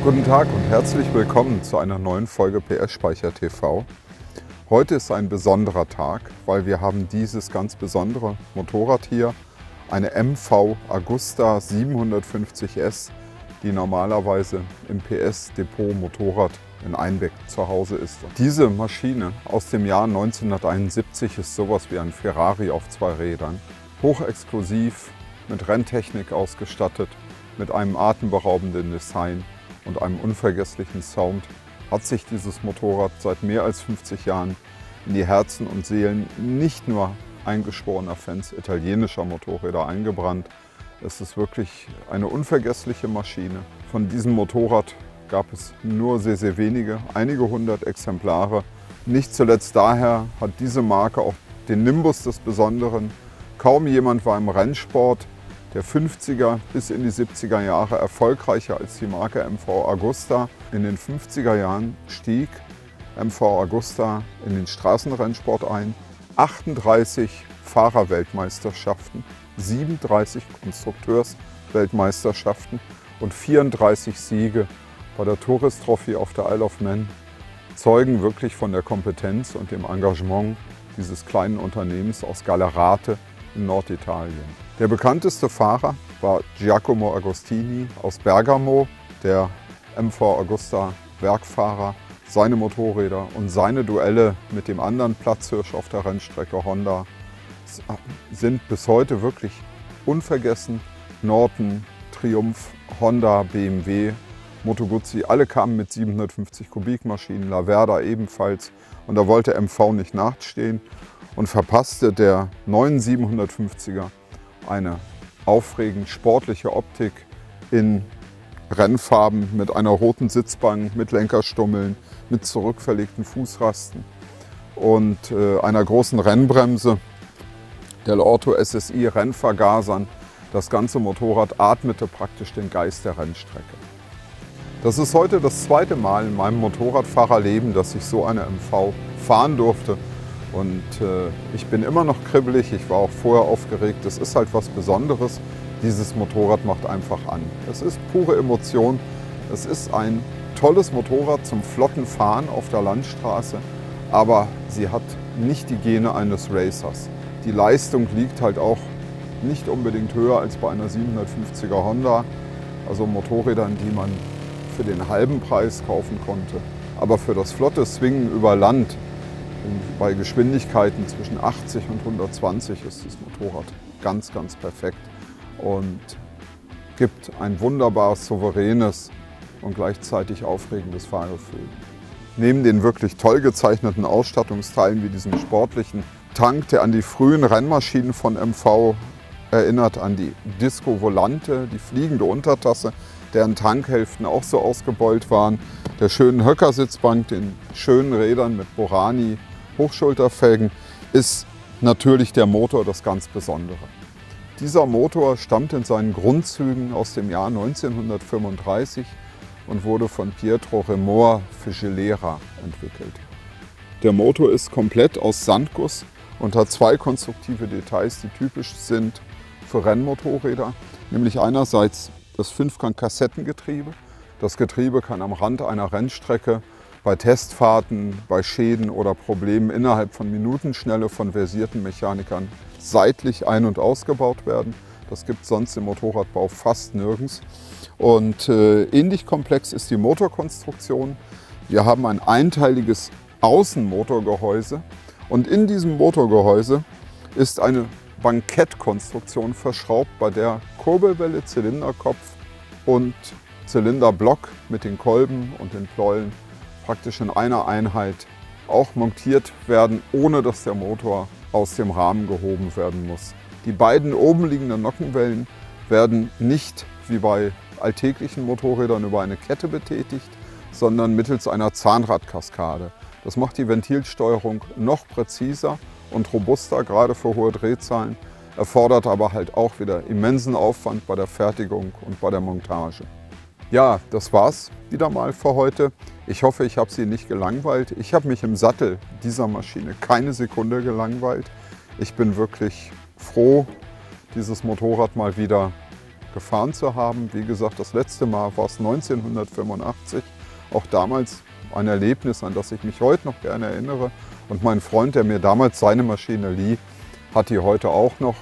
Guten Tag und herzlich willkommen zu einer neuen Folge PS Speicher TV. Heute ist ein besonderer Tag, weil wir haben dieses ganz besondere Motorrad hier, eine MV Agusta 750S, die normalerweise im PS Depot Motorrad in Einbeck zu Hause ist. Diese Maschine aus dem Jahr 1971 ist sowas wie ein Ferrari auf zwei Rädern, hochexklusiv, mit Renntechnik ausgestattet, mit einem atemberaubenden Design und einem unvergesslichen Sound hat sich dieses Motorrad seit mehr als 50 Jahren in die Herzen und Seelen nicht nur eingeschworener Fans italienischer Motorräder eingebrannt. Es ist wirklich eine unvergessliche Maschine. Von diesem Motorrad gab es nur sehr, sehr wenige, einige hundert Exemplare. Nicht zuletzt daher hat diese Marke auch den Nimbus des Besonderen. Kaum jemand war im Rennsport der 50er bis in die 70er Jahre erfolgreicher als die Marke MV Agusta. In den 50er Jahren stieg MV Agusta in den Straßenrennsport ein. 38 Fahrerweltmeisterschaften, 37 Konstrukteursweltmeisterschaften und 34 Siege bei der Tourist Trophy auf der Isle of Man zeugen wirklich von der Kompetenz und dem Engagement dieses kleinen Unternehmens aus Gallerate in Norditalien. Der bekannteste Fahrer war Giacomo Agostini aus Bergamo, der MV Agusta Werkfahrer. Seine Motorräder und seine Duelle mit dem anderen Platzhirsch auf der Rennstrecke Honda sind bis heute wirklich unvergessen. Norton, Triumph, Honda, BMW, Moto Guzzi, alle kamen mit 750 Kubikmaschinen, Laverda ebenfalls. Und da wollte MV nicht nachstehen und verpasste der neuen 750er eine aufregend sportliche Optik in Rennfarben mit einer roten Sitzbank, mit Lenkerstummeln, mit zurückverlegten Fußrasten und einer großen Rennbremse, der Orto SSI Rennvergasern. Das ganze Motorrad atmete praktisch den Geist der Rennstrecke. Das ist heute das zweite Mal in meinem Motorradfahrerleben, dass ich so eine MV fahren durfte. Und ich bin immer noch kribbelig, ich war auch vorher aufgeregt. Es ist halt was Besonderes. Dieses Motorrad macht einfach an. Es ist pure Emotion. Es ist ein tolles Motorrad zum flotten Fahren auf der Landstraße, aber sie hat nicht die Gene eines Racers. Die Leistung liegt halt auch nicht unbedingt höher als bei einer 750er Honda, also Motorrädern, die man für den halben Preis kaufen konnte. Aber für das flotte Swingen über Land bei Geschwindigkeiten zwischen 80 und 120 ist das Motorrad ganz, ganz perfekt und gibt ein wunderbares, souveränes und gleichzeitig aufregendes Fahrgefühl. Neben den wirklich toll gezeichneten Ausstattungsteilen wie diesem sportlichen Tank, der an die frühen Rennmaschinen von MV erinnert, an die Disco Volante, die fliegende Untertasse, deren Tankhälften auch so ausgebeult waren, der schönen Höckersitzbank, den schönen Rädern mit Borani Hochschulterfelgen, ist natürlich der Motor das ganz Besondere. Dieser Motor stammt in seinen Grundzügen aus dem Jahr 1935 und wurde von Pietro Remor für Gilera entwickelt. Der Motor ist komplett aus Sandguss und hat zwei konstruktive Details, die typisch sind für Rennmotorräder, nämlich einerseits das Fünfgang-Kassettengetriebe. Das Getriebe kann am Rand einer Rennstrecke bei Testfahrten, bei Schäden oder Problemen innerhalb von Minutenschnelle von versierten Mechanikern seitlich ein- und ausgebaut werden. Das gibt es sonst im Motorradbau fast nirgends. Und ähnlich komplex ist die Motorkonstruktion. Wir haben ein einteiliges Außenmotorgehäuse und in diesem Motorgehäuse ist eine Bankettkonstruktion verschraubt, bei der Kurbelwelle, Zylinderkopf und Zylinderblock mit den Kolben und den Pleueln praktisch in einer Einheit auch montiert werden, ohne dass der Motor aus dem Rahmen gehoben werden muss. Die beiden oben liegenden Nockenwellen werden nicht wie bei alltäglichen Motorrädern über eine Kette betätigt, sondern mittels einer Zahnradkaskade. Das macht die Ventilsteuerung noch präziser und robuster, gerade für hohe Drehzahlen, erfordert aber halt auch wieder immensen Aufwand bei der Fertigung und bei der Montage. Ja, das war's wieder mal für heute. Ich hoffe, ich habe Sie nicht gelangweilt. Ich habe mich im Sattel dieser Maschine keine Sekunde gelangweilt. Ich bin wirklich froh, dieses Motorrad mal wieder gefahren zu haben. Wie gesagt, das letzte Mal war es 1985. Auch damals ein Erlebnis, an das ich mich heute noch gerne erinnere. Und mein Freund, der mir damals seine Maschine lieh, hat die heute auch noch.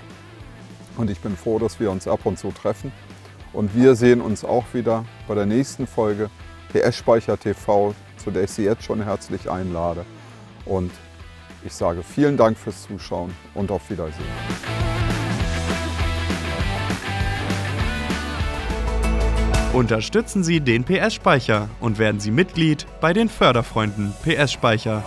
Und ich bin froh, dass wir uns ab und zu treffen. Und wir sehen uns auch wieder bei der nächsten Folge PS-Speicher TV, zu der ich Sie jetzt schon herzlich einlade. Und ich sage vielen Dank fürs Zuschauen und auf Wiedersehen. Unterstützen Sie den PS-Speicher und werden Sie Mitglied bei den Förderfreunden PS-Speicher.